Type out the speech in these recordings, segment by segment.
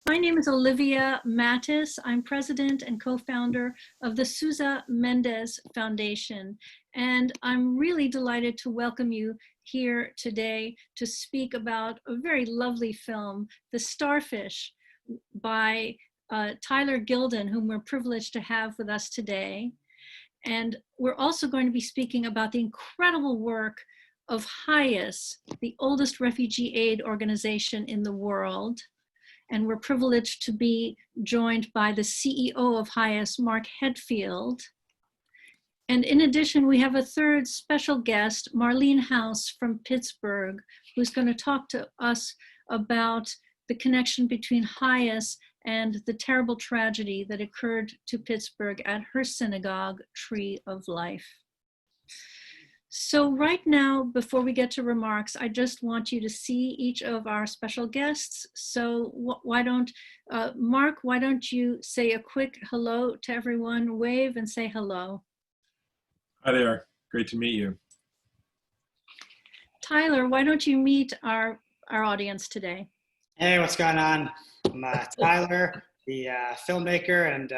My name is Olivia Mattis. I'm president and co-founder of the Sousa Mendes Foundation, and I'm really delighted to welcome you here today to speak about a very lovely film, The Starfish, by TYLER GILDIN, whom we're privileged to have with us today. And we're also going to be speaking about the incredible work of HIAS, the oldest refugee aid organization in the world. And we're privileged to be joined by the CEO of HIAS, Mark Hetfield. And in addition, we have a third special guest, Marlene Haus from Pittsburgh, who's going to talk to us about the connection between HIAS and the terrible tragedy that occurred to Pittsburgh at her synagogue, Tree of Life. So right now, before we get to remarks, I just want you to see each of our special guests. So why don't, Mark, why don't you say a quick hello to everyone, wave and say hello. Hi there, great to meet you. Tyler, why don't you meet our audience today? Hey, what's going on? I'm Tyler, the filmmaker, and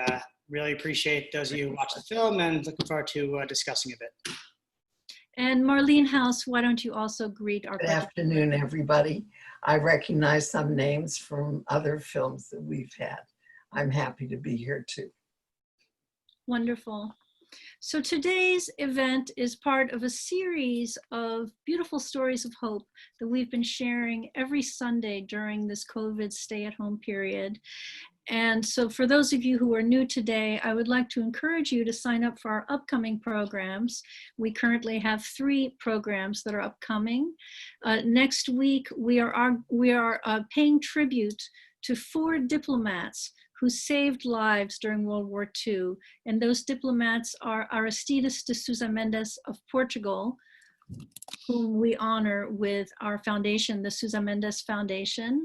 really appreciate those of you who watch the film and looking forward to discussing a bit. And Marlene Haus, why don't you also greet our Good afternoon, everybody. I recognize some names from other films that we've had. I'm happy to be here too. Wonderful. So today's event is part of a series of beautiful stories of hope that we've been sharing every Sunday during this COVID stay-at-home period. And so for those of you who are new today, I would like to encourage you to sign up for our upcoming programs. We currently have 3 programs that are upcoming. Next week, we are paying tribute to 4 diplomats who saved lives during World War II. And those diplomats are Aristides de Sousa Mendes of Portugal, whom we honor with our foundation, the Sousa Mendes Foundation.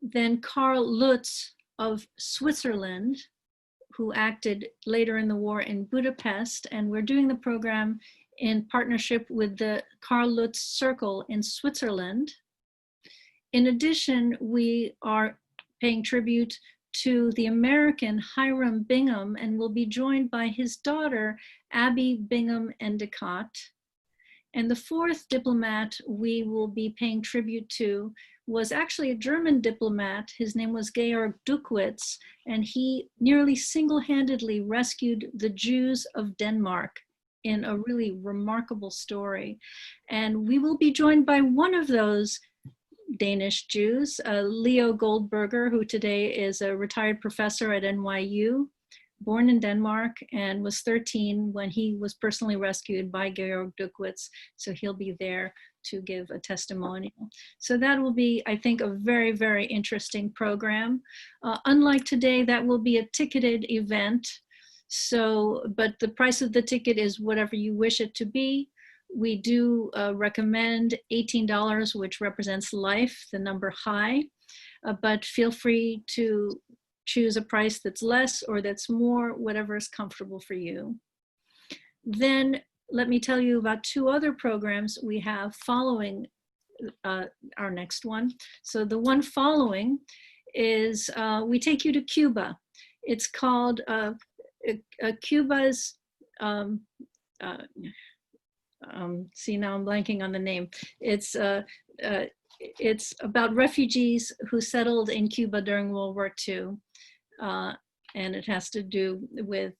Then Karl Lutz of Switzerland, who acted later in the war in Budapest, and we're doing the program in partnership with the Karl Lutz Circle in Switzerland. In addition, we are paying tribute to the American Hiram Bingham, and will be joined by his daughter, Abby Bingham Endicott. And the 4th diplomat we will be paying tribute to was actually a German diplomat. His name was Georg Duckwitz, and he nearly single-handedly rescued the Jews of Denmark in a really remarkable story. And we will be joined by one of those Danish Jews, Leo Goldberger, who today is a retired professor at NYU, born in Denmark, and was 13 when he was personally rescued by Georg Duckwitz. So he'll be there to give a testimonial. So that will be, I think, a very, very interesting program. Unlike today, that will be a ticketed event. So, but the price of the ticket is whatever you wish it to be. We do recommend $18, which represents life, the number high, but feel free to choose a price that's less or that's more, whatever is comfortable for you. Then let me tell you about 2 other programs we have following our next one. So the one following is we take you to Cuba. It's called Cuba's, see, now I'm blanking on the name. It's about refugees who settled in Cuba during World War II. And it has to do with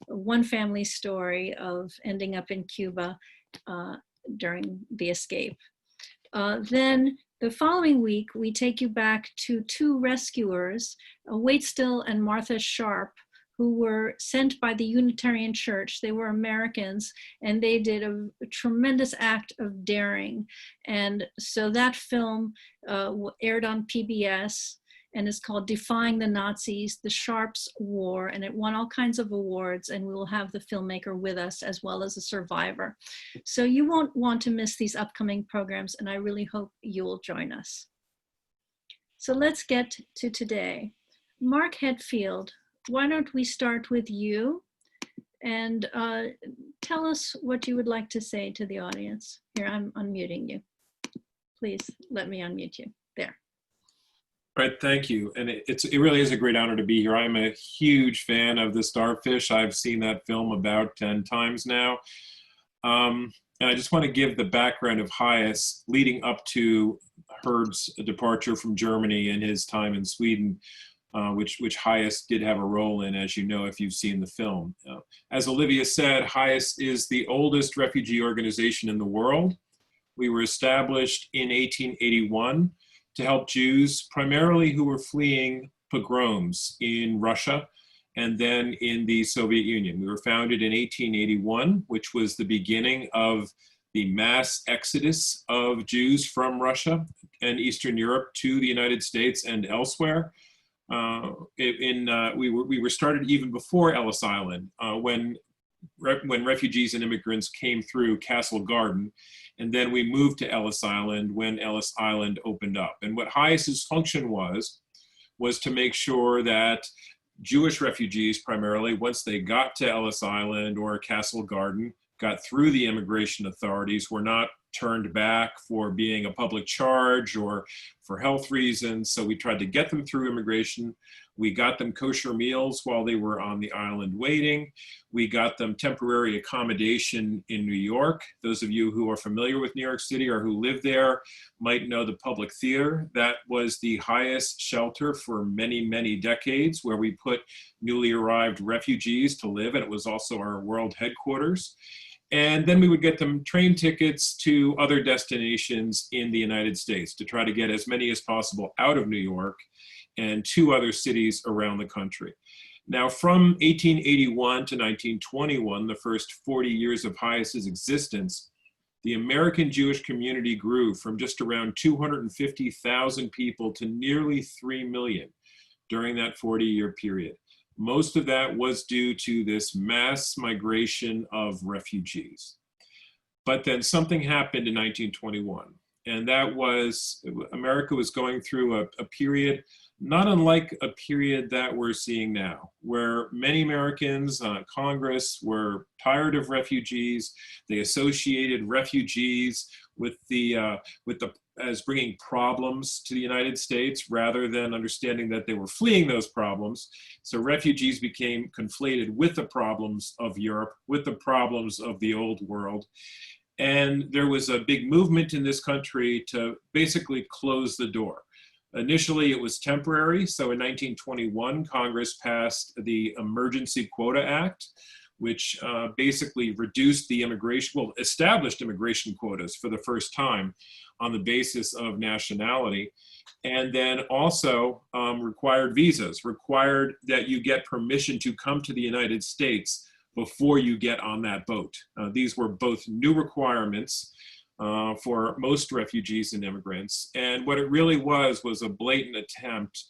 one family's story of ending up in Cuba during the escape. Then the following week, we take you back to 2 rescuers, Waitstill and Martha Sharp, who were sent by the Unitarian Church. They were Americans, and they did a tremendous act of daring. And so that film aired on PBS, and is called Defying the Nazis, The Sharps War, and it won all kinds of awards, and we will have the filmmaker with us as well as a survivor. So you won't want to miss these upcoming programs, and I really hope you will join us. So let's get to today. Mark Hetfield, why don't we start with you, and tell us what you would like to say to the audience. Here, I'm unmuting you. Please let me unmute you. There. Right, thank you. And it really is a great honor to be here. I'm a huge fan of the Starfish. I've seen that film about 10 times now. And I just want to give the background of HIAS leading up to Herb's departure from Germany and his time in Sweden, which HIAS did have a role in, as you know, if you've seen the film. As Olivia said, HIAS is the oldest refugee organization in the world. We were established in 1881 to help Jews, primarily who were fleeing pogroms in Russia and then in the Soviet Union. We were founded in 1881, which was the beginning of the mass exodus of Jews from Russia and Eastern Europe to the United States and elsewhere. We were started even before Ellis Island, when refugees and immigrants came through Castle Garden, and then we moved to Ellis Island when Ellis Island opened up. And what HIAS's function was to make sure that Jewish refugees, primarily, once they got to Ellis Island or Castle Garden, got through the immigration authorities, were not turned back for being a public charge or for health reasons. So we tried to get them through immigration. We got them kosher meals while they were on the island waiting. We got them temporary accommodation in New York. Those of you who are familiar with New York City or who live there might know the Public Theater. That was the highest shelter for many, many decades, where we put newly arrived refugees to live, and it was also our world headquarters. And then we would get them train tickets to other destinations in the United States to try to get as many as possible out of New York and to other cities around the country. Now, from 1881 to 1921, the first 40 years of HIAS's existence, the American Jewish community grew from just around 250,000 people to nearly 3 million during that 40-year period. Most of that was due to this mass migration of refugees. But then something happened in 1921, and that was America was going through a period not unlike a period that we're seeing now, where many Americans, Congress, were tired of refugees. They associated refugees with as bringing problems to the United States rather than understanding that they were fleeing those problems. So refugees became conflated with the problems of Europe, with the problems of the old world. And there was a big movement in this country to basically close the door. Initially, it was temporary. So in 1921, Congress passed the Emergency Quota Act, which basically reduced the established immigration quotas for the first time on the basis of nationality, and then also required visas, required that you get permission to come to the United States before you get on that boat. These were both new requirements for most refugees and immigrants. And what it really was a blatant attempt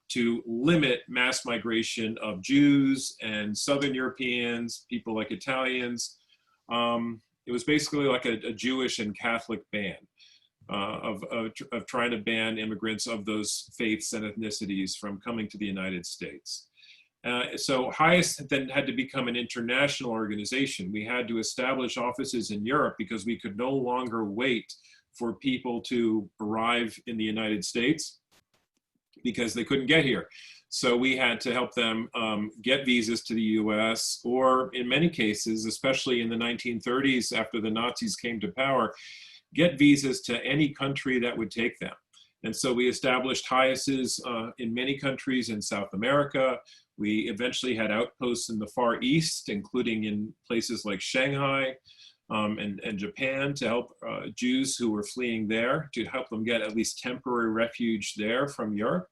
to limit mass migration of Jews and Southern Europeans, people like Italians. It was basically like a Jewish and Catholic ban of trying to ban immigrants of those faiths and ethnicities from coming to the United States. So HIAS then had to become an international organization. We had to establish offices in Europe because we could no longer wait for people to arrive in the United States because they couldn't get here. So we had to help them get visas to the US, or in many cases, especially in the 1930s after the Nazis came to power, get visas to any country that would take them. And so we established HIASs in many countries in South America. We eventually had outposts in the Far East, including in places like Shanghai and Japan, to help Jews who were fleeing there, to help them get at least temporary refuge there from Europe.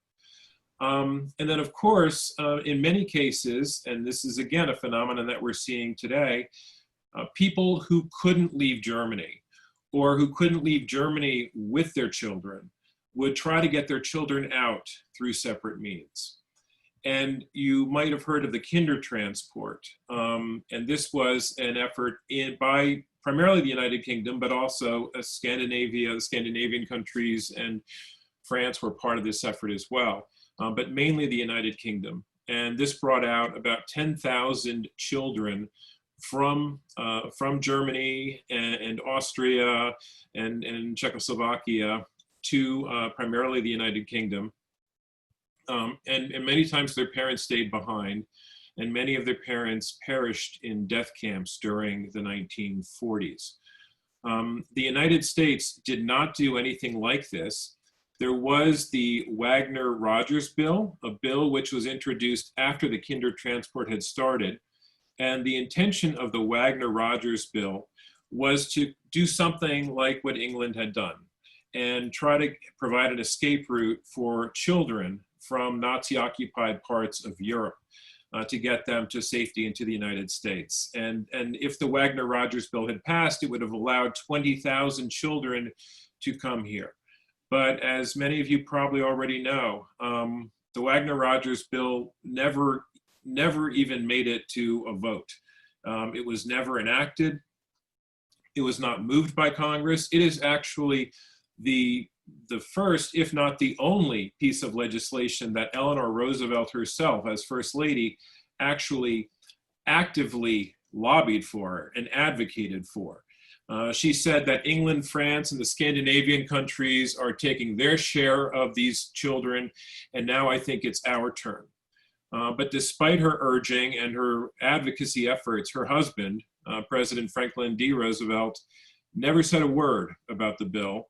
And then, of course, in many cases, and this is again a phenomenon that we're seeing today, people who couldn't leave Germany or who couldn't leave Germany with their children would try to get their children out through separate means. And you might have heard of the Kindertransport. And this was an effort by primarily the United Kingdom, but also Scandinavia, the Scandinavian countries, and France were part of this effort as well, but mainly the United Kingdom. And this brought out about 10,000 children from Germany and Austria and Czechoslovakia to primarily the United Kingdom. and many times their parents stayed behind, and many of their parents perished in death camps during the 1940s. The United States did not do anything like this. There was the Wagner-Rogers bill, a bill which was introduced after the kinder transport had started. And the intention of the Wagner-Rogers bill was to do something like what England had done and try to provide an escape route for children from Nazi-occupied parts of Europe to get them to safety into the United States. And if the Wagner-Rogers bill had passed, it would have allowed 20,000 children to come here. But as many of you probably already know, the Wagner-Rogers bill never even made it to a vote. It was never enacted. It was not moved by Congress. It is actually the first, if not the only, piece of legislation that Eleanor Roosevelt herself, as First Lady, actually actively lobbied for and advocated for. She said that England, France, and the Scandinavian countries are taking their share of these children, and now I think it's our turn. But despite her urging and her advocacy efforts, her husband, President Franklin D. Roosevelt, never said a word about the bill,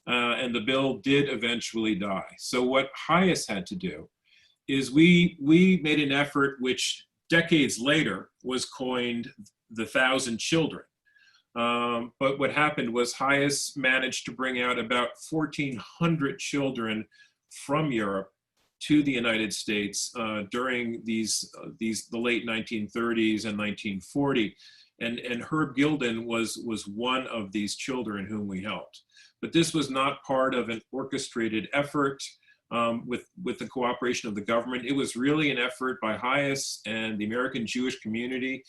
and the bill did eventually die. So what HIAS had to do is we made an effort which decades later was coined the 1,000 Children. But what happened was HIAS managed to bring out about 1,400 children from Europe to the United States during the late 1930s and 1940. And Herb Gilden was one of these children whom we helped. But this was not part of an orchestrated effort with the cooperation of the government. It was really an effort by HIAS and the American Jewish community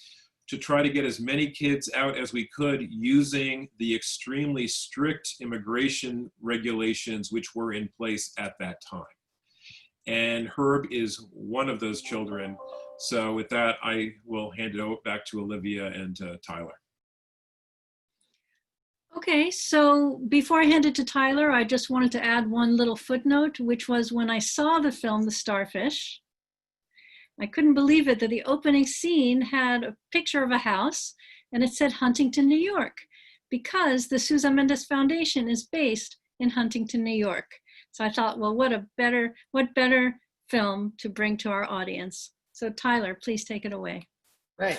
to try to get as many kids out as we could using the extremely strict immigration regulations which were in place at that time. And Herb is one of those children. So with that, I will hand it back to Olivia and Tyler. Okay, so before I hand it to Tyler, I just wanted to add one little footnote, which was when I saw the film, The Starfish, I couldn't believe it that the opening scene had a picture of a house and it said Huntington, New York, because the Sousa Mendes Foundation is based in Huntington, New York. So I thought, well, what better film to bring to our audience? So Tyler, please take it away. Right.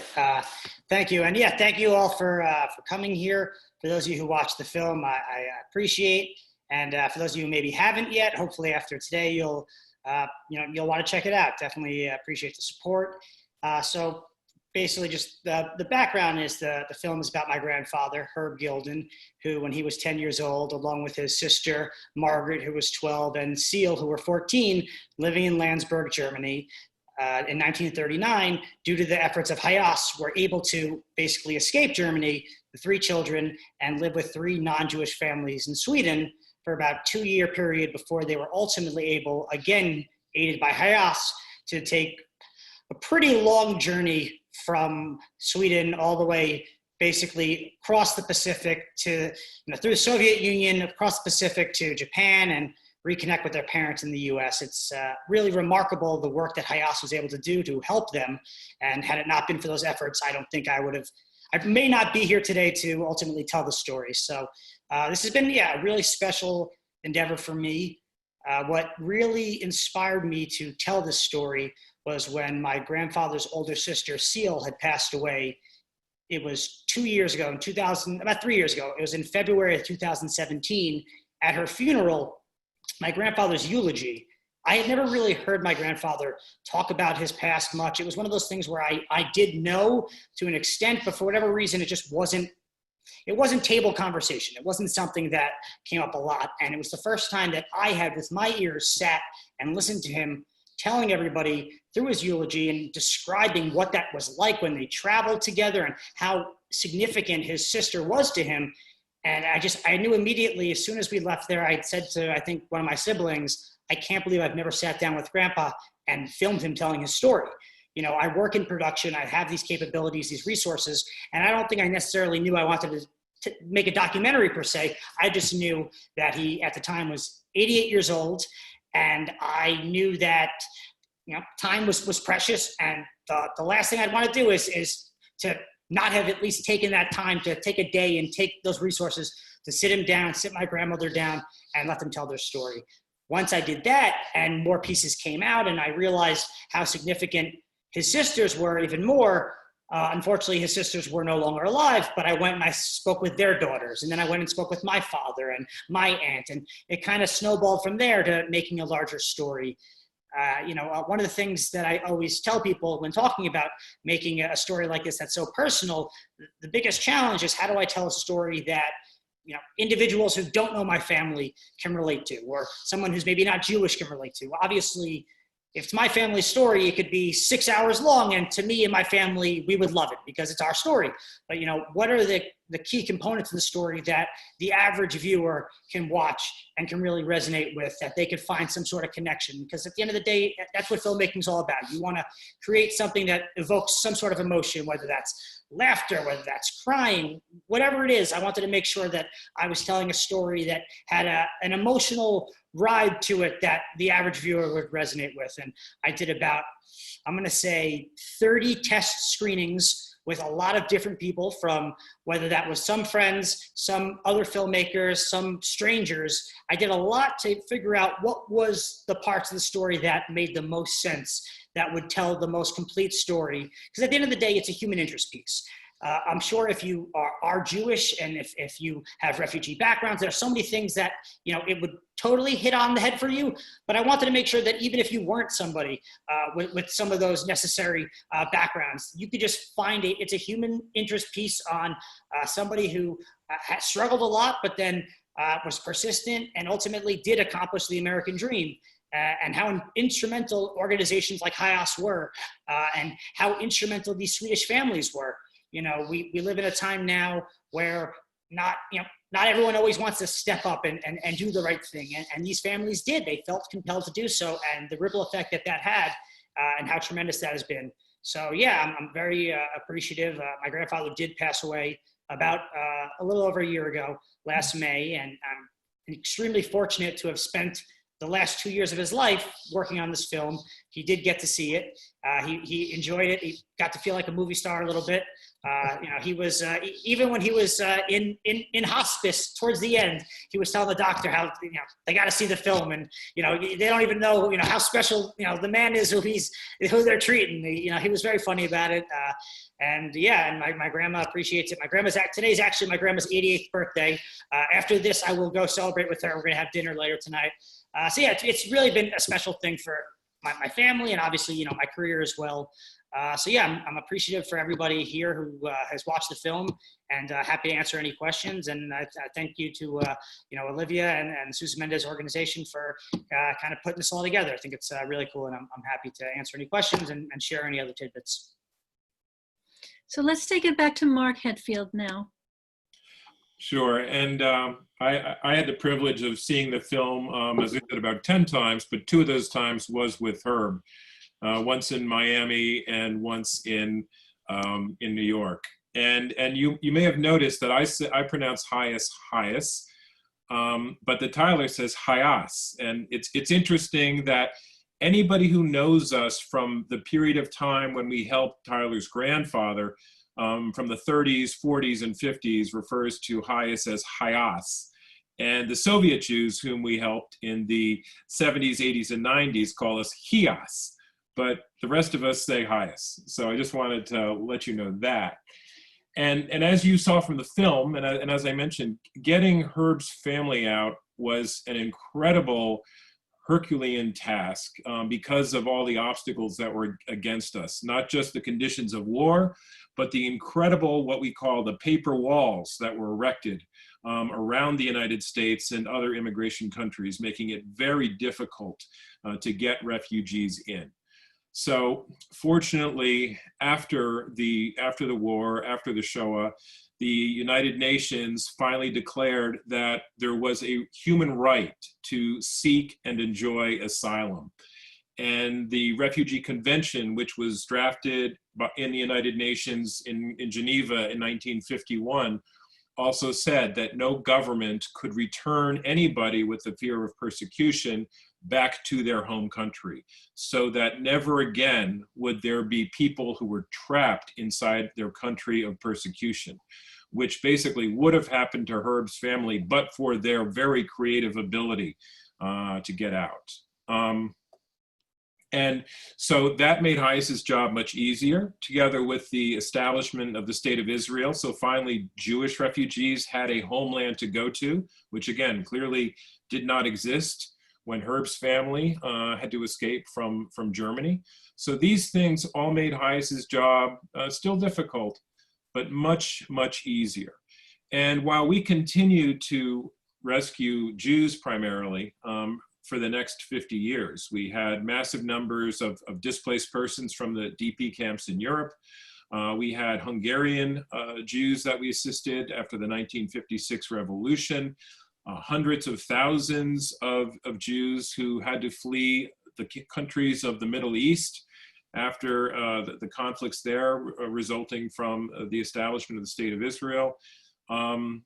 Thank you. And yeah, thank you all for coming here. For those of you who watched the film, I appreciate. And for those of you who maybe haven't yet, hopefully after today, you'll want to check it out. Definitely appreciate the support. So basically just the background is the film is about my grandfather, Herb Gilden, who when he was 10 years old, along with his sister, Margaret, who was 12, and Seal, who were 14, living in Landsberg, Germany, in 1939, due to the efforts of HIAS, were able to basically escape Germany, the three children, and live with three non-Jewish families in Sweden for about a 2-year period before they were ultimately able, again, aided by HIAS, to take a pretty long journey from Sweden all the way basically across the Pacific to, through the Soviet Union, across the Pacific to Japan, and reconnect with their parents in the US. It's really remarkable the work that HIAS was able to do to help them. And had it not been for those efforts, I don't think I may not be here today to ultimately tell the story. So this has been, a really special endeavor for me. What really inspired me to tell this story was when my grandfather's older sister, Seal, had passed away. It was 2 years ago, about 3 years ago. It was in February of 2017. At her funeral, my grandfather's eulogy, I had never really heard my grandfather talk about his past much. It was one of those things where I did know to an extent, but for whatever reason, it wasn't table conversation. It wasn't something that came up a lot. And it was the first time that I had, with my ears, sat and listened to him telling everybody through his eulogy and describing what that was like when they traveled together and how significant his sister was to him. And I knew immediately, as soon as we left there, I said to, I think, one of my siblings, I can't believe I've never sat down with Grandpa and filmed him telling his story. I work in production, I have these capabilities, these resources, and I don't think I necessarily knew I wanted to make a documentary per se. I just knew that he, at the time, was 88 years old, And I knew that, time was precious, and the last thing I'd want to do is to not have at least taken that time to take a day and take those resources to sit him down, sit my grandmother down, and let them tell their story. Once I did that and more pieces came out and I realized how significant his sisters were even more, unfortunately his sisters were no longer alive, but I went and I spoke with their daughters, and then I went and spoke with my father and my aunt, and it kind of snowballed from there to making a larger story. One of the things that I always tell people when talking about making a story like this that's so personal, the biggest challenge is, how do I tell a story that individuals who don't know my family can relate to, or someone who's maybe not Jewish can relate to? Obviously, if it's my family's story, it could be 6 hours long, and to me and my family, we would love it because it's our story. But what are the key components of the story that the average viewer can watch and can really resonate with, that they could find some sort of connection? Because at the end of the day, that's what filmmaking is all about. You want to create something that evokes some sort of emotion, whether that's laughter, whether that's crying, whatever it is. I wanted to make sure that I was telling a story that had an emotional ride to it that the average viewer would resonate with. And I did about, I'm going to say, 30 test screenings with a lot of different people, from whether that was some friends, some other filmmakers, some strangers. I did a lot to figure out what was the parts of the story that made the most sense, that would tell the most complete story. Because at the end of the day, it's a human interest piece. I'm sure if you are Jewish and if you have refugee backgrounds, there are so many things that, it would totally hit on the head for you. But I wanted to make sure that even if you weren't somebody with some of those necessary backgrounds, you could just find it's a human interest piece on somebody who has struggled a lot, but then was persistent and ultimately did accomplish the American dream. And how instrumental organizations like HIAS were, and how instrumental these Swedish families were. We live in a time now where not everyone always wants to step up and do the right thing. And these families did. They felt compelled to do so, and the ripple effect that had, and how tremendous that has been. So yeah, I'm very appreciative. My grandfather did pass away about a little over a year ago, last May, and I'm extremely fortunate to have spent the last 2 years of his life working on this film. He did get to see it. He enjoyed it. He got to feel like a movie star a little bit. He was, even when he was in hospice towards the end, he was telling the doctor how, they got to see the film, and, they don't even know, how special, the man is who they're treating. He was very funny about it. And my grandma appreciates it. Today's actually my grandma's 88th birthday. After this, I will go celebrate with her. We're going to have dinner later tonight. It's really been a special thing for my family, and obviously, my career as well. I'm appreciative for everybody here who has watched the film, and happy to answer any questions. And I thank you to, Olivia and Susan Mendez organization for kind of putting this all together. I think it's really cool, and I'm happy to answer any questions and share any other tidbits. So let's take it back to Mark Hetfield now. Sure, and I had the privilege of seeing the film, as I said, about 10 times, but 2 of those times was with Herb, once in Miami and once in New York. And you may have noticed that I pronounce HIAS, but the Tyler says HIAS, and it's interesting that anybody who knows us from the period of time when we helped Tyler's grandfather, from the 30s, 40s, and 50s, refers to HIAS as HIAS. And the Soviet Jews whom we helped in the 70s, 80s, and 90s call us HIAS. But the rest of us say HIAS. So I just wanted to let you know that. And as you saw from the film, and as I mentioned, getting Herb's family out was an incredible Herculean task, because of all the obstacles that were against us, not just the conditions of war, but the incredible, what we call the paper walls that were erected around the United States and other immigration countries, making it very difficult to get refugees in. So fortunately, after the war, after the Shoah, the United Nations finally declared that there was a human right to seek and enjoy asylum. And the Refugee Convention, which was drafted in the United Nations in Geneva in 1951, also said that no government could return anybody with the fear of persecution back to their home country, so that never again would there be people who were trapped inside their country of persecution, which basically would have happened to Herb's family, but for their very creative ability to get out. And so that made HIAS's job much easier, together with the establishment of the State of Israel. So finally, Jewish refugees had a homeland to go to, which again, clearly did not exist when Herb's family had to escape from Germany. So these things all made HIAS's job still difficult, but much, much easier. And while we continue to rescue Jews primarily, for the next 50 years. We had massive numbers of displaced persons from the DP camps in Europe. We had Hungarian Jews that we assisted after the 1956 revolution. Hundreds of thousands of Jews who had to flee the countries of the Middle East after the conflicts there resulting from the establishment of the State of Israel. And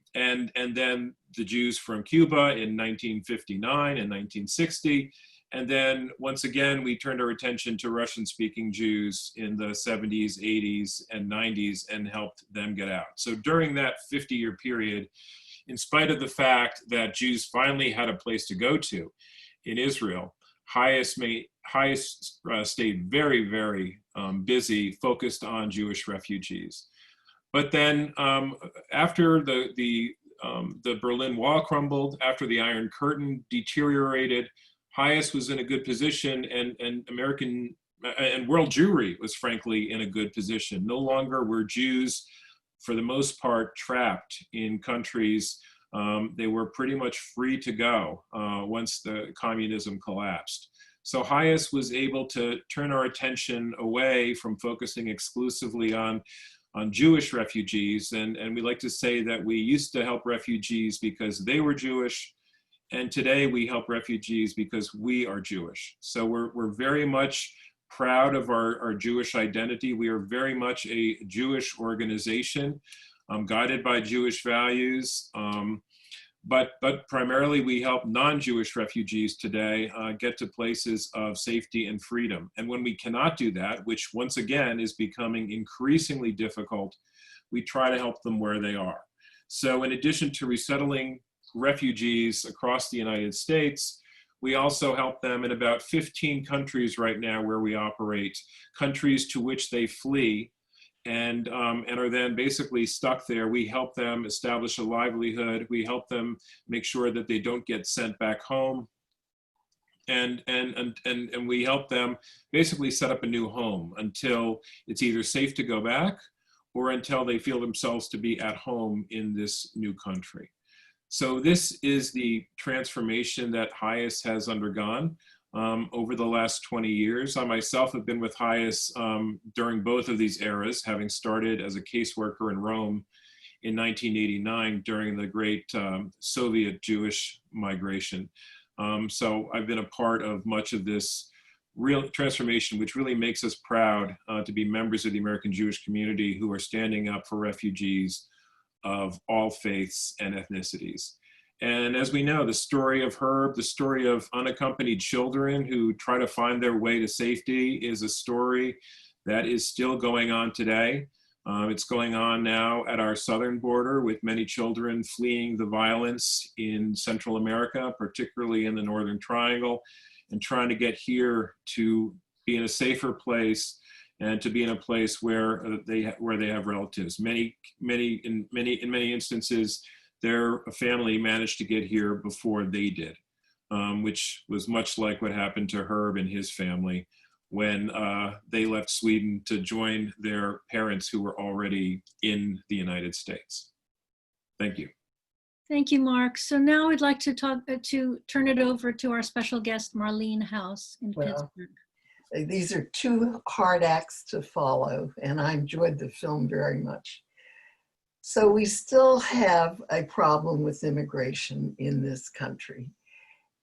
then the Jews from Cuba in 1959 and 1960. And then once again, we turned our attention to Russian-speaking Jews in the 70s, 80s, and 90s and helped them get out. So during that 50-year period, in spite of the fact that Jews finally had a place to go to in Israel, HIAS stayed very, very busy, focused on Jewish refugees. But then after the Berlin Wall crumbled, after the Iron Curtain deteriorated, HIAS was in a good position, and American and world Jewry was frankly in a good position. No longer were Jews, for the most part, trapped in countries. They were pretty much free to go once the communism collapsed. So HIAS was able to turn our attention away from focusing exclusively on Jewish refugees. And we like to say that we used to help refugees because they were Jewish, and today we help refugees because we are Jewish. So we're very much proud of our Jewish identity. We are very much a Jewish organization, guided by Jewish values. But primarily we help non-Jewish refugees today get to places of safety and freedom. And when we cannot do that, which once again is becoming increasingly difficult, we try to help them where they are. So in addition to resettling refugees across the United States, we also help them in about 15 countries right now where we operate, countries to which they flee and are then basically stuck there. We help them establish a livelihood. We help them make sure that they don't get sent back home. And we help them basically set up a new home until it's either safe to go back or until they feel themselves to be at home in this new country. So this is the transformation that HIAS has undergone over the last 20 years. I myself have been with HIAS during both of these eras, having started as a caseworker in Rome in 1989 during the great Soviet Jewish migration. So I've been a part of much of this real transformation, which really makes us proud to be members of the American Jewish community who are standing up for refugees of all faiths and ethnicities. And as we know, the story of Herb, the story of unaccompanied children who try to find their way to safety, is a story that is still going on today. It's going on now at our southern border with many children fleeing the violence in Central America, particularly in the Northern Triangle, and trying to get here to be in a safer place and to be in a place where they have relatives. In many instances, their family managed to get here before they did, which was much like what happened to Herb and his family when they left Sweden to join their parents who were already in the United States. Thank you. Thank you, Mark. So now I'd like to turn it over to our special guest, Marlene Haus in Pittsburgh. These are two hard acts to follow, and I enjoyed the film very much. So we still have a problem with immigration in this country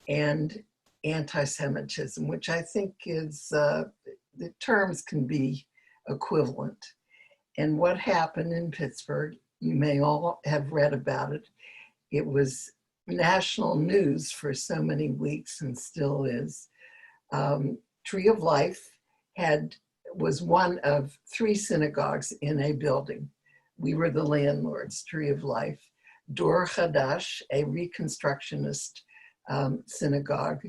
and anti-Semitism, which I think is, the terms can be equivalent. And what happened in Pittsburgh you may all have read about it. It was national news for so many weeks and still is. Tree of Life was one of 3 synagogues in a building. We were the landlords, Tree of Life. Dor Hadash, a Reconstructionist synagogue,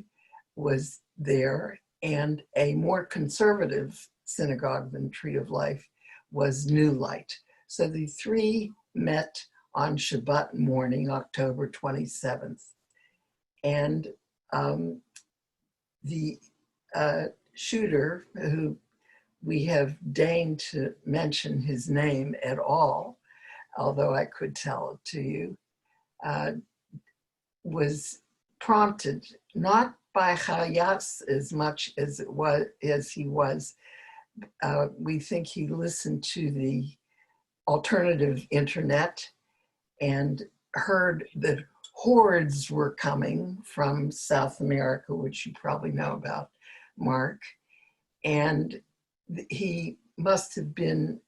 was there, and a more conservative synagogue than Tree of Life was New Light. So the 3 met on Shabbat morning, October 27th. And the shooter, who we have deigned to mention his name at all, although I could tell it to you, was prompted not by HIAS as much as he was. We think he listened to the alternative internet and heard that hordes were coming from South America, which you probably know about, Mark. And he must have been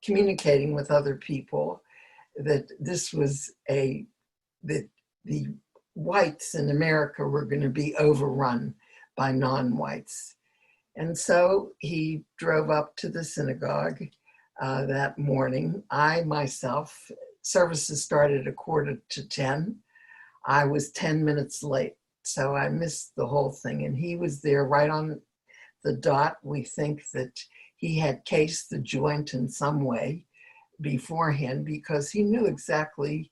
communicating with other people that this was that the whites in America were going to be overrun by non-whites. And so he drove up to the synagogue that morning. I myself, services started at 9:45. I was 10 minutes late, so I missed the whole thing. And he was there right on the dot. We think that he had cased the joint in some way beforehand because he knew exactly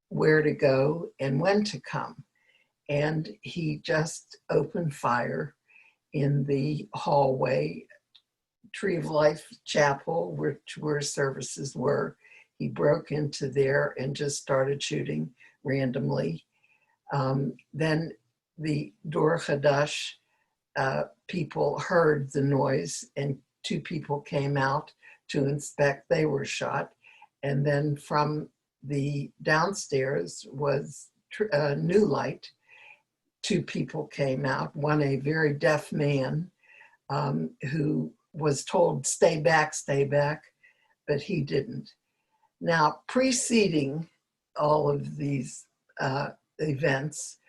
where to go and when to come. And he just opened fire in the hallway, Tree of Life Chapel, where services were. He broke into there and just started shooting randomly. Then the Dor Hadash people heard the noise, and 2 people came out to inspect. They were shot. And then from the downstairs was New Light. 2 people came out, one a very deaf man who was told, stay back, but he didn't. Now, preceding all of these events,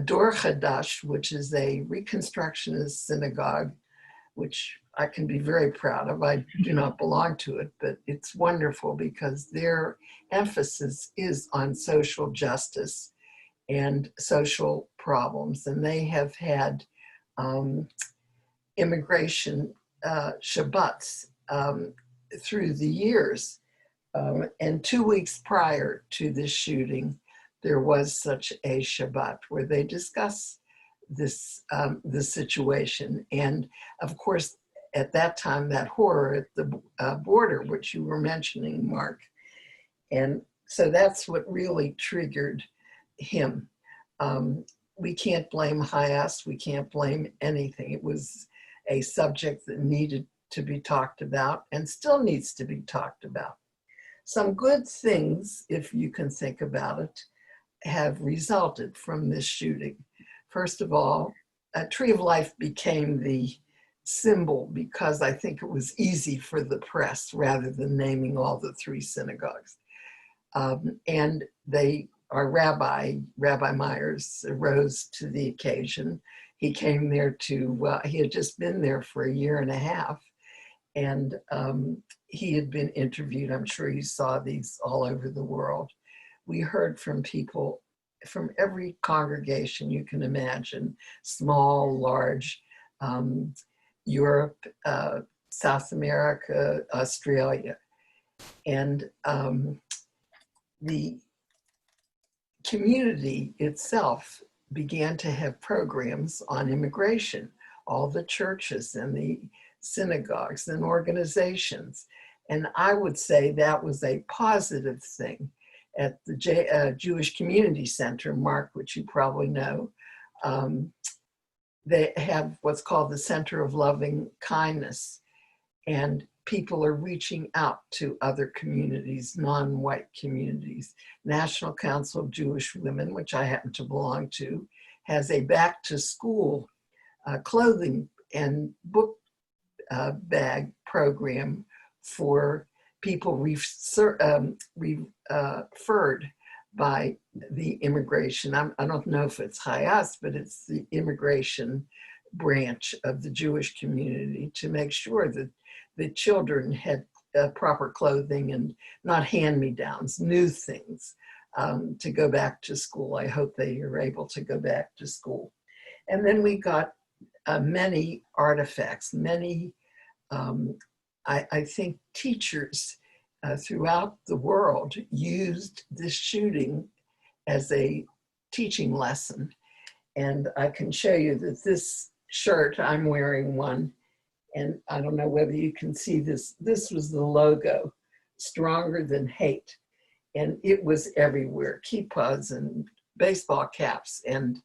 Dor Hadash, which is a Reconstructionist synagogue, which I can be very proud of. I do not belong to it, but it's wonderful because their emphasis is on social justice and social problems. And they have had immigration Shabbats through the years. And 2 weeks prior to this shooting, there was such a Shabbat where they discuss this the situation. And of course, at that time, that horror at the border, which you were mentioning, Mark. And so that's what really triggered him. We can't blame HIAS, we can't blame anything. It was a subject that needed to be talked about and still needs to be talked about. Some good things, if you can think about it, have resulted from this shooting. First of all, a Tree of Life became the symbol because I think it was easy for the press rather than naming all the 3 synagogues. And our Rabbi Myers, rose to the occasion. He came there he had just been there for a year and a half, and he had been interviewed. I'm sure you saw these all over the world. We heard from people from every congregation you can imagine, small, large, Europe, South America, Australia. And the community itself began to have programs on immigration, all the churches and the synagogues and organizations. And I would say that was a positive thing. At the Jewish Community Center, Mark, which you probably know, they have what's called the Center of Loving Kindness. And people are reaching out to other communities, non-white communities. National Council of Jewish Women, which I happen to belong to, has a back to school clothing and book bag program for people referred by the immigration. I don't know if it's HIAS, but it's the immigration branch of the Jewish community to make sure that the children had proper clothing and not hand-me-downs, new things to go back to school. I hope they are able to go back to school. And then we got many artifacts, many, I think teachers throughout the world used this shooting as a teaching lesson. And I can show you that this shirt, I'm wearing one, and I don't know whether you can see this. This was the logo, Stronger Than Hate. And it was everywhere, kippas and baseball caps and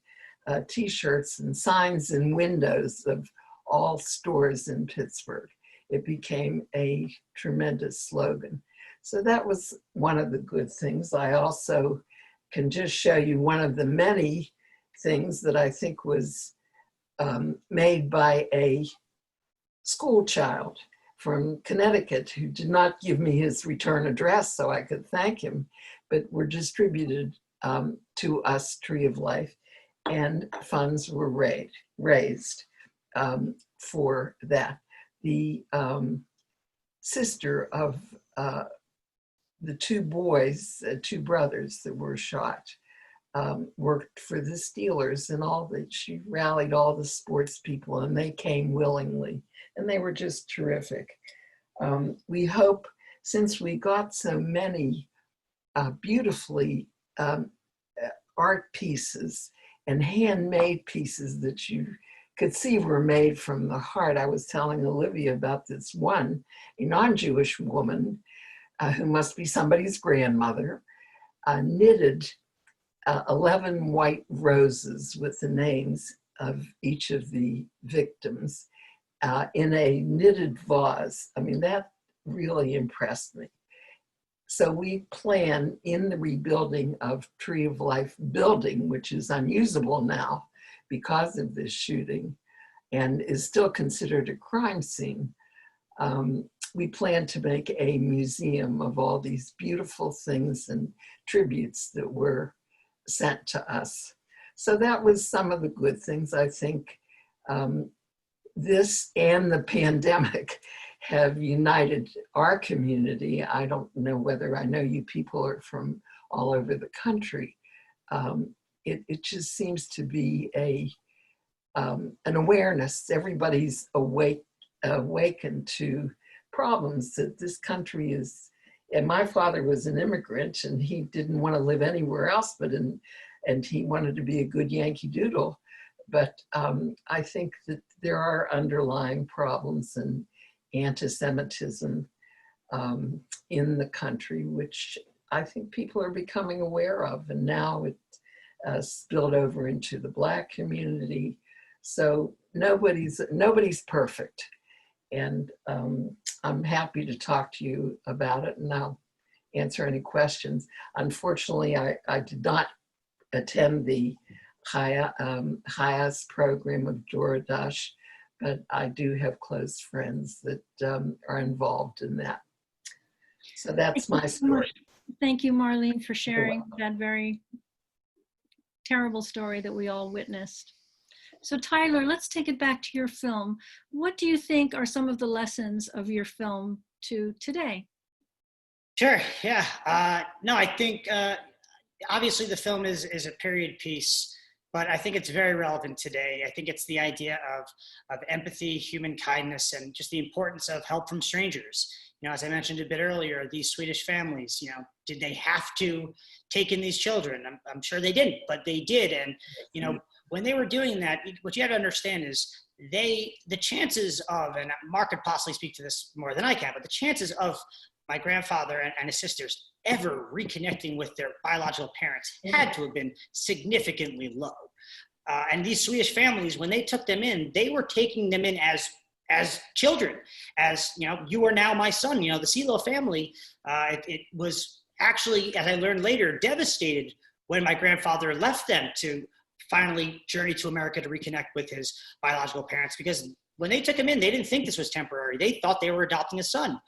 t-shirts and signs in windows of all stores in Pittsburgh. It became a tremendous slogan. So that was one of the good things. I also can just show you one of the many things that I think was made by a school child from Connecticut who did not give me his return address so I could thank him, but were distributed to us, Tree of Life, and funds were raised for that. The sister of the two boys, two brothers that were shot, worked for the Steelers, and all that. She rallied all the sports people, and they came willingly, and they were just terrific. We hope, since we got so many beautifully art pieces and handmade pieces that you could see were made from the heart. I was telling Olivia about this one, a non-Jewish woman who must be somebody's grandmother, knitted 11 white roses with the names of each of the victims in a knitted vase. I mean, that really impressed me. So we plan in the rebuilding of Tree of Life building, which is unusable now because of this shooting and is still considered a crime scene. We plan to make a museum of all these beautiful things and tributes that were sent to us. So that was some of the good things. I think this and the pandemic have united our community. I don't know whether, I know you people are from all over the country. It just seems to be an awareness. Everybody's awakened to problems that this country is. And my father was an immigrant, and he didn't want to live anywhere else and he wanted to be a good Yankee Doodle. But I think that there are underlying problems and anti-Semitism in the country, which I think people are becoming aware of. And now it spilled over into the Black community. So nobody's perfect. And I'm happy to talk to you about it, and I'll answer any questions. Unfortunately, I did not attend the HIAS program of Dora Dash, but I do have close friends that are involved in that. So that's my story. Thank you, Marlene, for sharing that very terrible story that we all witnessed. So Tyler, let's take it back to your film. What do you think are some of the lessons of your film to today? Sure, yeah. No, I think obviously the film is a period piece, but I think it's very relevant today. I think it's the idea of empathy, human kindness, and just the importance of help from strangers. You know, as I mentioned a bit earlier, these Swedish families, you know, did they have to take in these children? I'm sure they didn't, but they did. And, you know, when they were doing that, what you have to understand is the chances of, and Mark could possibly speak to this more than I can, but the chances of my grandfather and his sisters ever reconnecting with their biological parents had to have been significantly low. And these Swedish families, when they took them in, they were taking them in as children, as, you know, you are now my son. You know, the Silo family, it was actually, as I learned later, devastated when my grandfather left them to finally journey to America to reconnect with his biological parents, because when they took him in, they didn't think this was temporary. They thought they were adopting a son.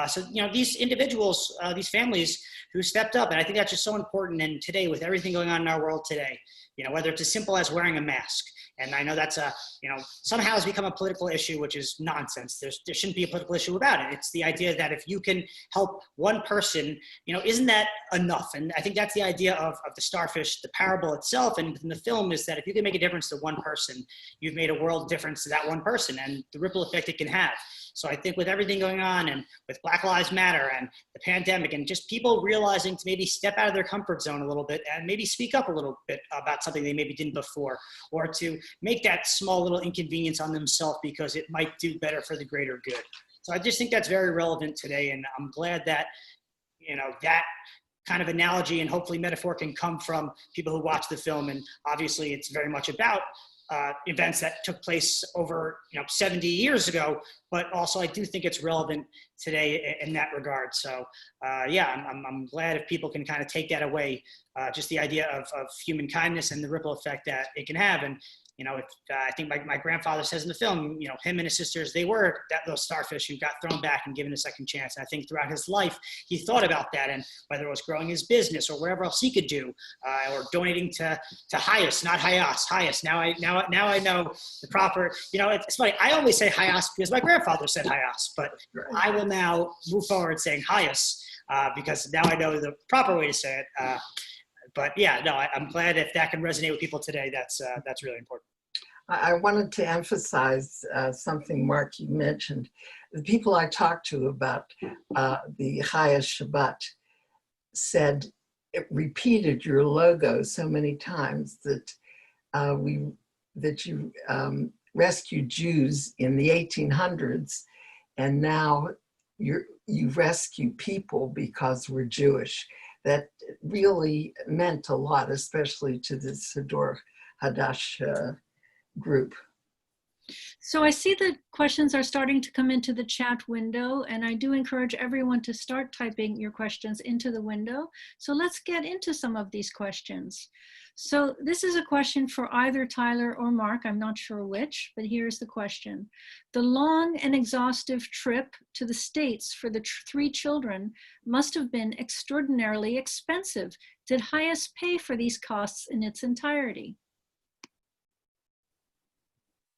So, you know, these individuals, these families who stepped up, and I think that's just so important. And today, with everything going on in our world today, you know, whether it's as simple as wearing a mask, and I know that's you know, somehow has become a political issue, which is nonsense. There shouldn't be a political issue about it. It's the idea that if you can help one person, you know, isn't that enough? And I think that's the idea of the Starfish, the parable itself, and in the film is that if you can make a difference to one person, you've made a world difference to that one person and the ripple effect it can have. So I think with everything going on and with Black Lives Matter and the pandemic and just people realizing to maybe step out of their comfort zone a little bit and maybe speak up a little bit about something they maybe didn't before, or to make that small little inconvenience on themselves because it might do better for the greater good. So I just think that's very relevant today. And I'm glad that, you know, that kind of analogy and hopefully metaphor can come from people who watch the film. And obviously it's very much about events that took place over 70 years ago, but also I do think it's relevant today in that regard. So yeah, I'm glad if people can kind of take that away, just the idea of human kindness and the ripple effect that it can have. And if, I think my grandfather says in the film, him and his sisters, they were those starfish who got thrown back and given a second chance. And I think throughout his life, he thought about that, and whether it was growing his business or whatever else he could do, or donating to HIAS, not HIAS, HIAS. Now I know the proper, it's funny. I always say HIAS because my grandfather said HIAS, but I will now move forward saying HIAS because now I know the proper way to say it. But yeah, no, I'm glad if that can resonate with people today. That's really important. I wanted to emphasize something, Mark, you mentioned. The people I talked to about the HIAS Shabbat said, it repeated your logo so many times that you rescued Jews in the 1800s, and now you rescue people because we're Jewish. That really meant a lot, especially to the Siddur Hadash group. So I see the questions are starting to come into the chat window, and I do encourage everyone to start typing your questions into the window. So let's get into some of these questions. So this is a question for either Tyler or Mark, I'm not sure which, but here's the question. The long and exhaustive trip to the States for the 3 children must have been extraordinarily expensive. Did HIAS pay for these costs in its entirety?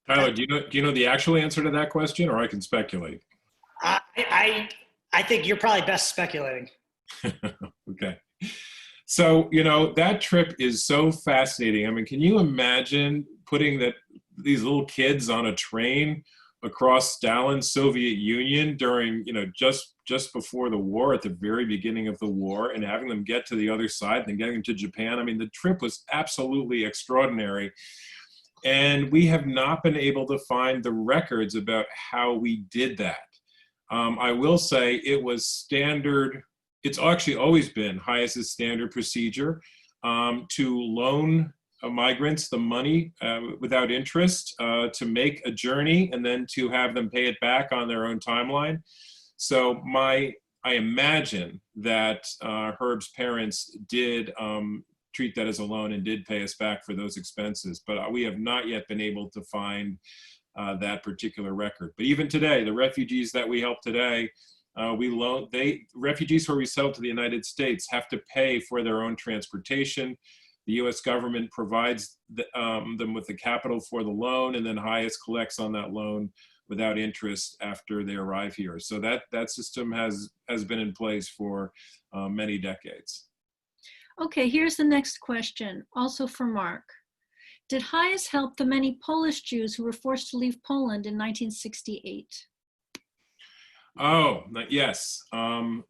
Tyler, do you know the actual answer to that question, or I can speculate? I think you're probably best speculating. Okay. So, that trip is so fascinating. I mean, can you imagine putting these little kids on a train across Stalin's Soviet Union during, just before the war, at the very beginning of the war, and having them get to the other side and then getting them to Japan? I mean, the trip was absolutely extraordinary. And we have not been able to find the records about how we did that. I will say it was standard. It's actually always been HIAS's standard procedure to loan migrants the money without interest to make a journey and then to have them pay it back on their own timeline. So I imagine that Herb's parents did treat that as a loan and did pay us back for those expenses, but we have not yet been able to find that particular record. But even today, the refugees that we help today, refugees who are resettled to the United States have to pay for their own transportation. The U.S. government provides them with the capital for the loan, and then HIAS collects on that loan without interest after they arrive here. So that system has been in place for many decades. Okay, here's the next question, also for Mark. Did HIAS help the many Polish Jews who were forced to leave Poland in 1968? Oh, yes,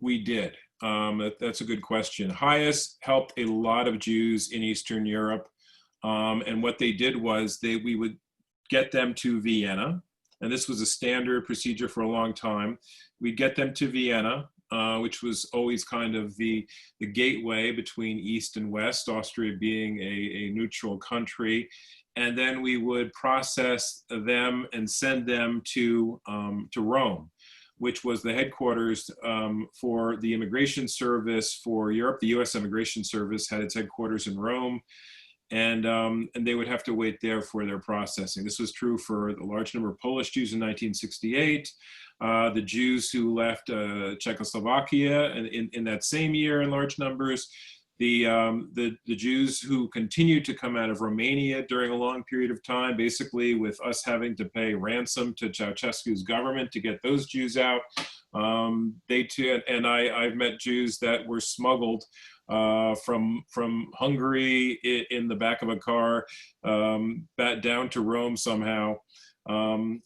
we did. That's a good question. HIAS helped a lot of Jews in Eastern Europe. And what they did was we would get them to Vienna. And this was a standard procedure for a long time. We'd get them to Vienna, which was always kind of the gateway between East and West, Austria being a neutral country. And then we would process them and send them to Rome, which was the headquarters for the Immigration Service for Europe. The U.S. Immigration Service had its headquarters in Rome, and they would have to wait there for their processing. This was true for the large number of Polish Jews in 1968. the Jews who left Czechoslovakia in that same year in large numbers, the Jews who continued to come out of Romania during a long period of time, basically with us having to pay ransom to Ceausescu's government to get those Jews out. They too, and I've met Jews that were smuggled from Hungary in the back of a car back down to Rome somehow, and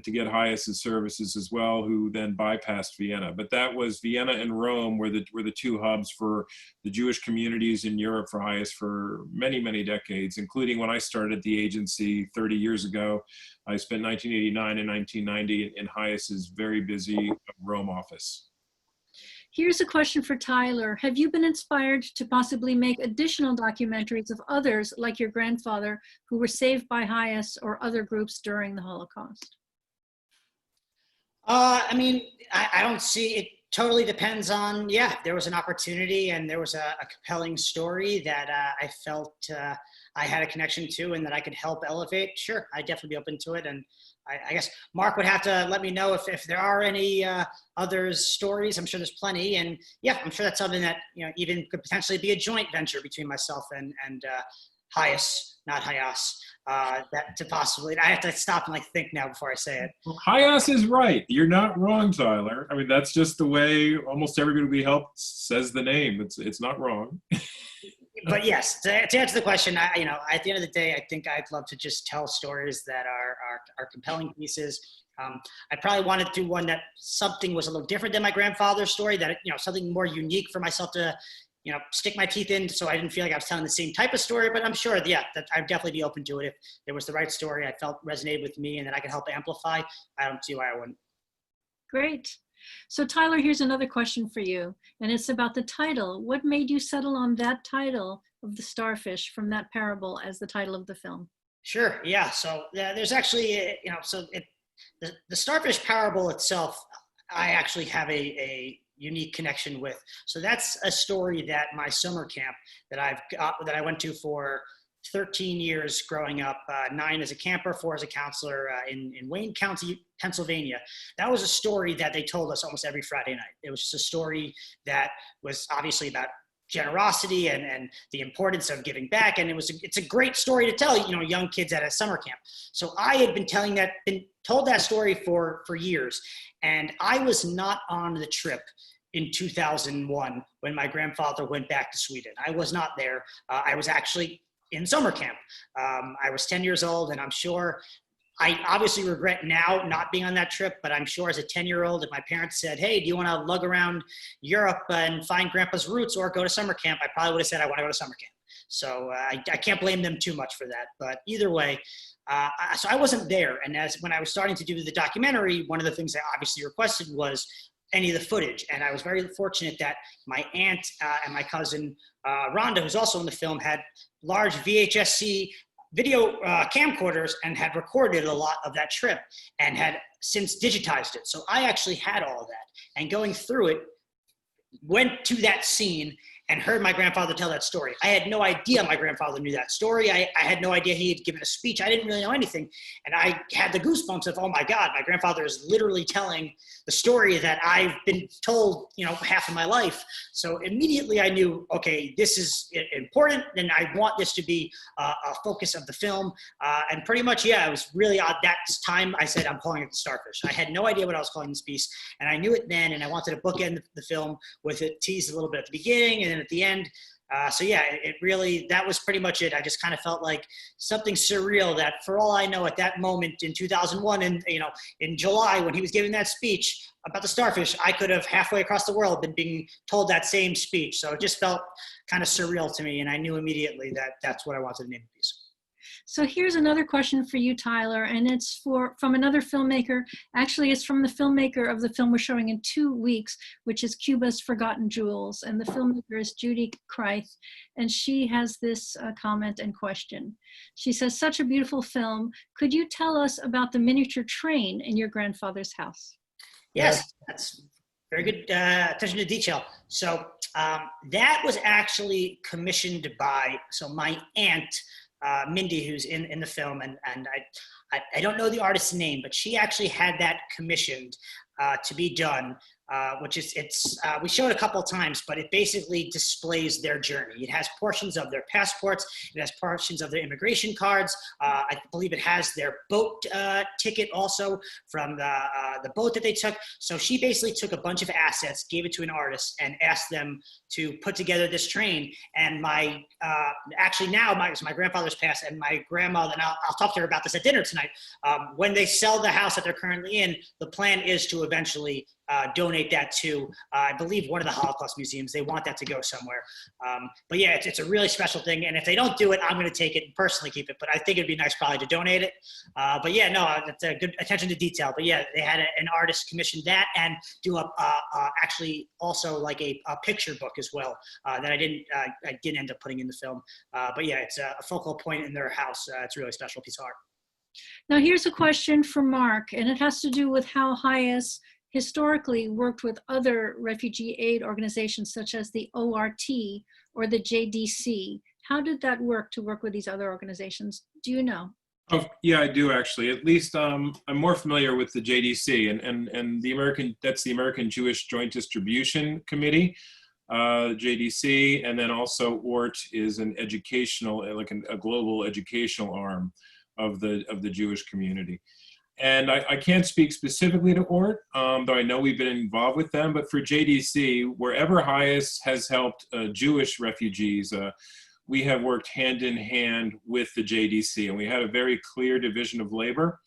to get HIAS' services as well, who then bypassed Vienna. But that was Vienna and Rome were the two hubs for the Jewish communities in Europe for HIAS for many, many decades, including when I started the agency 30 years ago. I spent 1989 and 1990 in HIAS' very busy Rome office. Here's a question for Tyler. Have you been inspired to possibly make additional documentaries of others like your grandfather who were saved by HIAS or other groups during the Holocaust? I mean, I don't see, it totally depends on, yeah, there was an opportunity and there was a compelling story that I felt I had a connection to and that I could help elevate. Sure, I'd definitely be open to it. And I guess Mark would have to let me know if there are any other stories. I'm sure there's plenty. And yeah, I'm sure that's something that, you know, even could potentially be a joint venture between myself and HIAS, not HIAS, that to possibly, I have to stop and like think now before I say it. Well, HIAS is right. You're not wrong, Tyler. I mean, that's just the way almost everybody we help says the name. It's not wrong. But yes, to answer the question, you know, at the end of the day, I think I'd love to just tell stories that are compelling pieces. I probably wanted to do one that something was a little different than my grandfather's story, that, you know, something more unique for myself to, you know, stick my teeth in, so I didn't feel like I was telling the same type of story. But I'm sure, yeah, that I'd definitely be open to it if there was the right story I felt resonated with me and that I could help amplify. I don't see why I wouldn't. Great. So Tyler, here's another question for you, and it's about the title. What made you settle on that title of the Starfish from that parable as the title of the film? Sure, yeah, so there's actually, you know, so the Starfish parable itself, I actually have a unique connection with. So that's a story that my summer camp that I went to for 13 years growing up, 9 as a camper, 4 as a counselor in Wayne County, Pennsylvania. That was a story that they told us almost every Friday night. It was just a story that was obviously about generosity and the importance of giving back. And it's a great story to tell, you know, young kids at a summer camp. So I had been told that story for years. And I was not on the trip in 2001 when my grandfather went back to Sweden. I was not there. I was actually in summer camp. I was 10 years old, and I'm sure, I obviously regret now not being on that trip, but I'm sure as a 10-year-old, if my parents said, hey, do you want to lug around Europe and find grandpa's roots or go to summer camp, I probably would have said I want to go to summer camp. So I can't blame them too much for that. But either way, so I wasn't there. And when I was starting to do the documentary, one of the things I obviously requested was any of the footage. And I was very fortunate that my aunt and my cousin, Rhonda, who's also in the film, had large VHS-C video camcorders and had recorded a lot of that trip and had since digitized it. So I actually had all of that. And going through it, went to that scene and heard my grandfather tell that story. I had no idea my grandfather knew that story. I had no idea he had given a speech. I didn't really know anything. And I had the goosebumps of, oh my God, my grandfather is literally telling the story that I've been told, you know, half of my life. So immediately I knew, okay, this is important and I want this to be a focus of the film. And pretty much, yeah, it was really odd. That time I said, I'm calling it the Starfish. I had no idea what I was calling this piece. And I knew it then, and I wanted to bookend the film with it teased a little bit at the beginning and then at the end. So yeah, it really, that was pretty much it. I just kind of felt like something surreal that for all I know at that moment in 2001 and, you know, in July when he was giving that speech about the Starfish, I could have halfway across the world been being told that same speech. So it just felt kind of surreal to me. And I knew immediately that that's what I wanted to name the piece. So here's another question for you, Tyler, and it's from another filmmaker. Actually, it's from the filmmaker of the film we're showing in 2 weeks, which is Cuba's Forgotten Jewels. And the filmmaker is Judy Kreith, and she has this comment and question. She says, such a beautiful film. Could you tell us about the miniature train in your grandfather's house? Yes, that's very good attention to detail. So that was actually commissioned by, so my aunt, Mindy, who's in the film, and I don't know the artist's name, but she actually had that commissioned to be done, which is, we showed a couple times, but it basically displays their journey. It has portions of their passports, it has portions of their immigration cards. I believe it has their boat ticket also from the boat that they took. So she basically took a bunch of assets, gave it to an artist, and asked them to put together this train. And actually now my grandfather's passed, and my grandmother, and I'll talk to her about this at dinner tonight. When they sell the house that they're currently in, the plan is to eventually donate that to, I believe, one of the Holocaust museums. They want that to go somewhere. But yeah, it's a really special thing. And if they don't do it, I'm going to take it and personally keep it. But I think it'd be nice probably to donate it. But yeah, no, it's a good attention to detail. But yeah, they had an artist commission that and do actually also like a picture book as well that I didn't end up putting in the film. But yeah, it's a focal point in their house. It's a really special piece of art. Now here's a question for Mark, and it has to do with how HIAS historically worked with other refugee aid organizations such as the ORT or the JDC. How did that work to work with these other organizations? Do you know? Oh, yeah, I do actually. At least I'm more familiar with the JDC and that's the American Jewish Joint Distribution Committee, JDC, and then also ORT is an educational, like a global educational arm of the Jewish community. And I can't speak specifically to ORT, though I know we've been involved with them, but for JDC, wherever HIAS has helped Jewish refugees, we have worked hand in hand with the JDC, and we had a very clear division of labor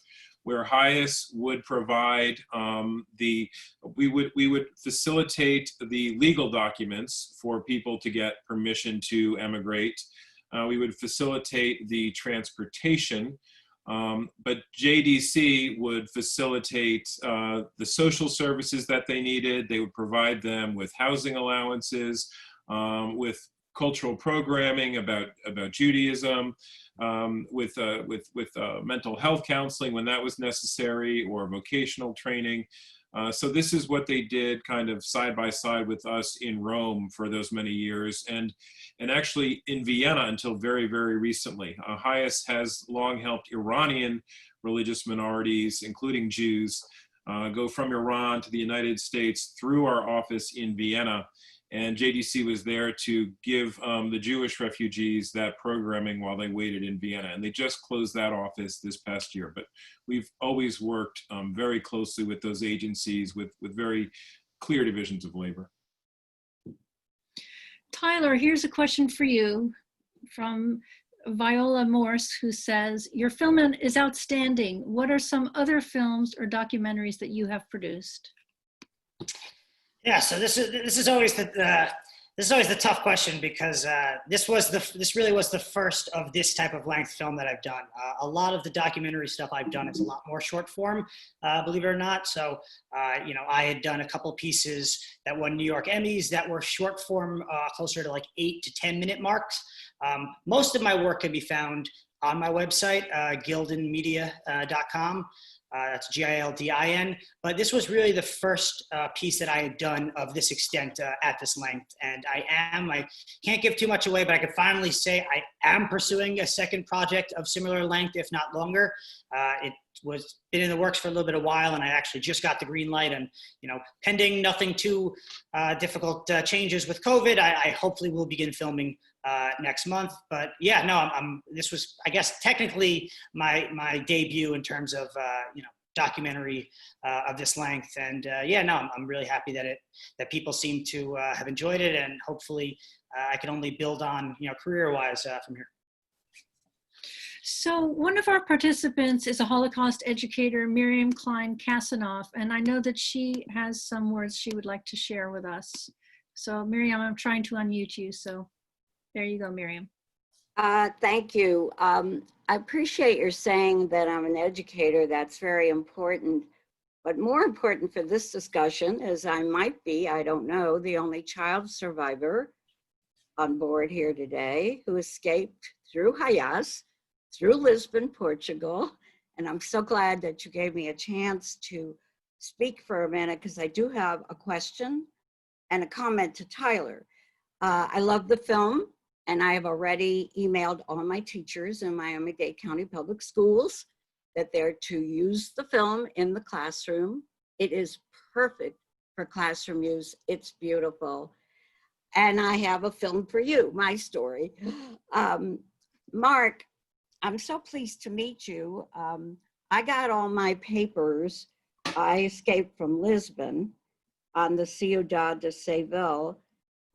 where HIAS would provide we would facilitate the legal documents for people to get permission to emigrate. We would facilitate the transportation, but JDC would facilitate the social services that they needed. They would provide them with housing allowances, with cultural programming about Judaism, with mental health counseling when that was necessary, or vocational training. So this is what they did kind of side by side with us in Rome for those many years, and actually in Vienna until very, very recently. HIAS has long helped Iranian religious minorities, including Jews, go from Iran to the United States through our office in Vienna. And JDC was there to give the Jewish refugees that programming while they waited in Vienna. And they just closed that office this past year. But we've always worked very closely with those agencies with very clear divisions of labor. Tyler, here's a question for you from Viola Morse, who says, your film is outstanding. What are some other films or documentaries that you have produced? Yeah, so this is always the tough question, because this really was the first of this type of length film that I've done. A lot of the documentary stuff I've done, it's a lot more short form, believe it or not. So I had done a couple pieces that won New York Emmys that were short form, closer to like 8 to 10 minute marks. Most of my work can be found on my website, gildinmedia.com. That's Gildin, but this was really the first piece that I had done of this extent at this length. And I can't give too much away, but I could finally say I am pursuing a second project of similar length, if not longer. It was been in the works for a little bit of while, and I actually just got the green light, and pending nothing too difficult changes with COVID, I hopefully will begin filming next month. But yeah, no, this was, I guess, technically my debut in terms of documentary of this length. And yeah, no, I'm really happy that people seem to have enjoyed it, and hopefully I can only build on career-wise from here. So one of our participants is a Holocaust educator, Miriam Klein-Kasanoff, and I know that she has some words she would like to share with us. So Miriam, I'm trying to unmute you, so there you go, Miriam. Thank you. I appreciate your saying that I'm an educator. That's very important. But more important for this discussion is I might be, I don't know, the only child survivor on board here today who escaped through HIAS, through Lisbon, Portugal. And I'm so glad that you gave me a chance to speak for a minute, because I do have a question and a comment to Tyler. I love the film, and I have already emailed all my teachers in Miami-Dade County Public Schools that they're to use the film in the classroom It is perfect for classroom use. It's beautiful. And I have a film for you, my story. Mark, I'm so pleased to meet you. I got all my papers. I escaped from Lisbon on the Ciudad de Seville,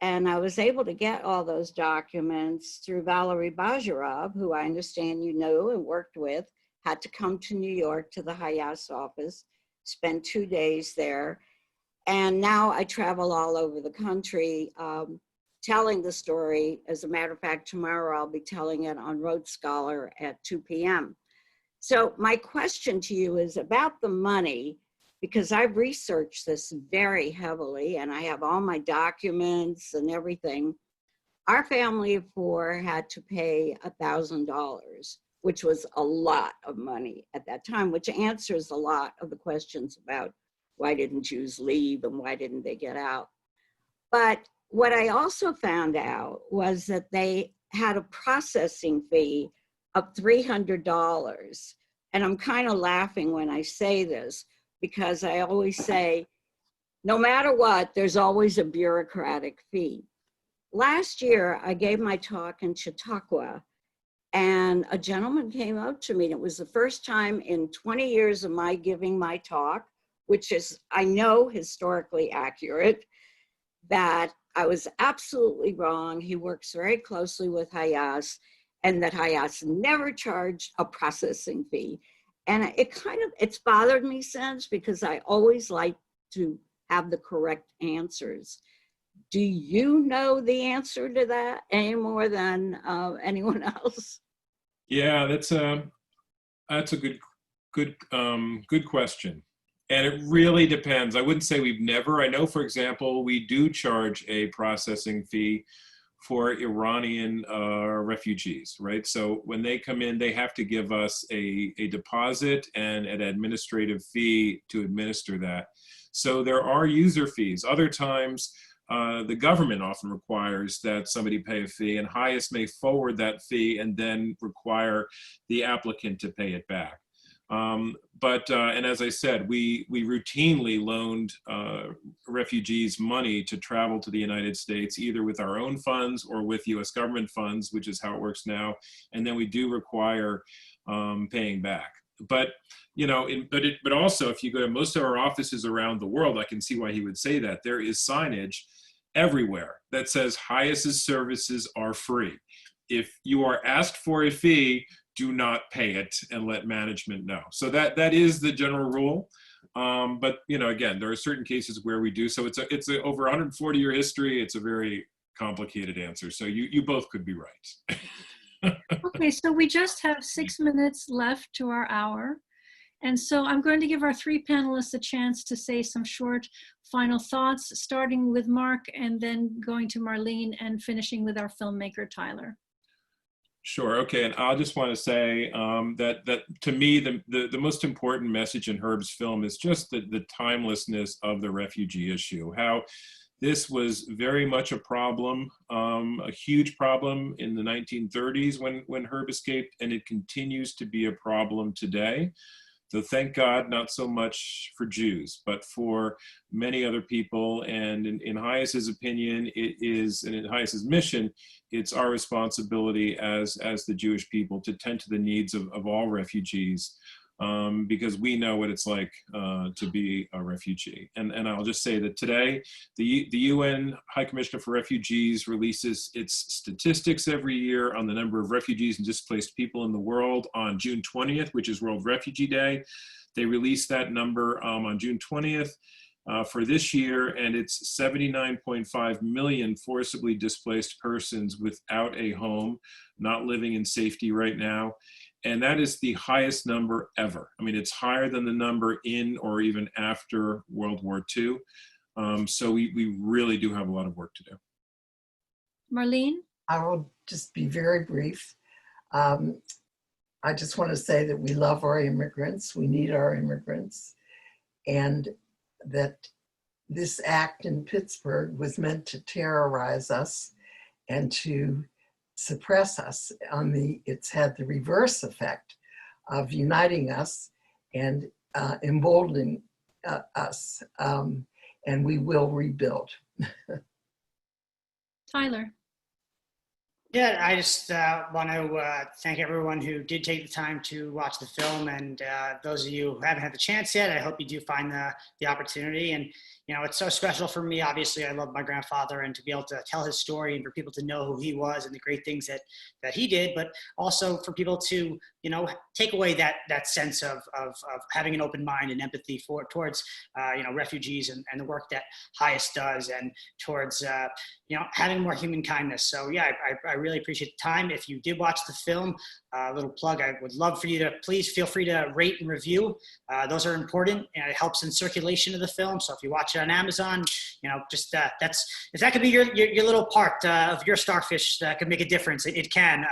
and I was able to get all those documents through Valerie Bajarov, who I understand you know and worked with, had to come to New York to the HIAS office, spend 2 days there. And now I travel all over the country telling the story. As a matter of fact, tomorrow I'll be telling it on Road Scholar at 2 p.m. So my question to you is about the money, because I've researched this very heavily and I have all my documents and everything. Our family of 4 had to pay $1,000, which was a lot of money at that time, which answers a lot of the questions about why didn't Jews leave and why didn't they get out. But what I also found out was that they had a processing fee of $300. And I'm kind of laughing when I say this, because I always say, no matter what, there's always a bureaucratic fee. Last year, I gave my talk in Chautauqua, and a gentleman came up to me, and it was the first time in 20 years of my giving my talk, which is, I know, historically accurate, that I was absolutely wrong. He works very closely with HIAS, and that HIAS never charged a processing fee. And it's bothered me since, because I always like to have the correct answers. Do you know the answer to that any more than anyone else? Yeah, that's a good question. And it really depends. I wouldn't say we've never. I know, for example, we do charge a processing fee for Iranian refugees, right? So when they come in, they have to give us a deposit and an administrative fee to administer that. So there are user fees. Other times, the government often requires that somebody pay a fee, and HIAS may forward that fee and then require the applicant to pay it back. And as I said, we routinely loaned refugees money to travel to the United States, either with our own funds or with US government funds, which is how it works now. And then we do require paying back. But, you know, but also if you go to most of our offices around the world, I can see why he would say that. There is signage everywhere that says HIAS's services are free. If you are asked for a fee, do not pay it and let management know. So that is the general rule. But you know, again, there are certain cases where we do. So it's a over 140-year history. It's a very complicated answer. So you both could be right. Okay, so we just have 6 minutes left to our hour. And so I'm going to give our 3 panelists a chance to say some short final thoughts, starting with Mark and then going to Marlene and finishing with our filmmaker, Tyler. Sure. Okay. And I just want to say that to me, the most important message in Herb's film is just the timelessness of the refugee issue, how this was very much a problem, a huge problem in the 1930s when Herb escaped, and it continues to be a problem today. So thank God, not so much for Jews, but for many other people. And in HIAS's opinion, it is, and in HIAS's mission, it's our responsibility as the Jewish people to tend to the needs of all refugees, because we know what it's like to be a refugee. And I'll just say that today, the UN High Commissioner for Refugees releases its statistics every year on the number of refugees and displaced people in the world on June 20th, which is World Refugee Day. They released that number on June 20th. For this year, and it's 79.5 million forcibly displaced persons without a home, not living in safety right now. And that is the highest number ever. I mean, it's higher than the number in or even after World War II. So we really do have a lot of work to do. Marlene? I will just be very brief. I just want to say that we love our immigrants. We need our immigrants. And that this act in Pittsburgh was meant to terrorize us and to suppress us. It's had the reverse effect of uniting us and emboldening us, and we will rebuild. Tyler. Yeah, I just want to thank everyone who did take the time to watch the film, and those of you who haven't had the chance yet, I hope you do find the opportunity. And you know, it's so special for me. Obviously, I love my grandfather, and to be able to tell his story and for people to know who he was and the great things that he did, but also for people to, you know, take away that sense of having an open mind and empathy towards you know, refugees and the work that HIAS does, and towards you know, having more human kindness. So yeah, I really appreciate the time. If you did watch the film, a little plug, I would love for you to please feel free to rate and review. Those are important, and it helps in circulation of the film. So if you watch it on Amazon, you know, just if that could be your little part of your Starfish that could make a difference, it can.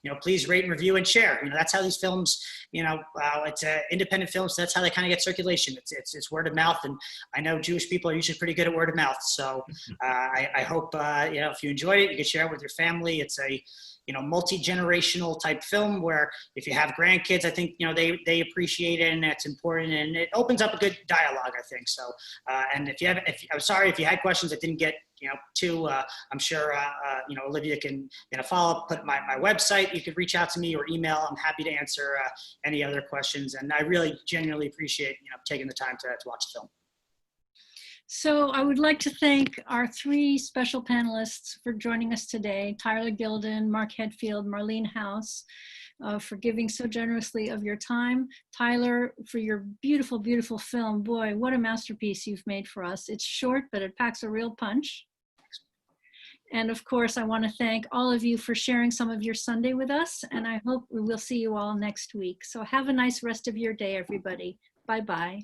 You know, please rate and review and share. You know, that's how these films, you know, it's an independent film, so that's how they kind of get circulation. It's word of mouth, and I know Jewish people are usually pretty good at word of mouth. So I hope you know, if you enjoyed it, you can share it with your family. It's a, you know, multi-generational type film where if you have grandkids, I think, you know, they appreciate it, and it's important, and it opens up a good dialogue, I think. So, and I'm sorry if you had questions that didn't get, you know, to, I'm sure, you know, Olivia can, in a follow-up, put my website. You could reach out to me or email. I'm happy to answer any other questions. And I really genuinely appreciate, you know, taking the time to watch the film. So I would like to thank our three special panelists for joining us today: TYLER GILDIN, Mark Hetfield, Marlene Haus, for giving so generously of your time. Tyler, for your beautiful, beautiful film. Boy, what a masterpiece you've made for us. It's short, but it packs a real punch. And of course, I want to thank all of you for sharing some of your Sunday with us, and I hope we will see you all next week. So have a nice rest of your day, everybody. Bye-bye.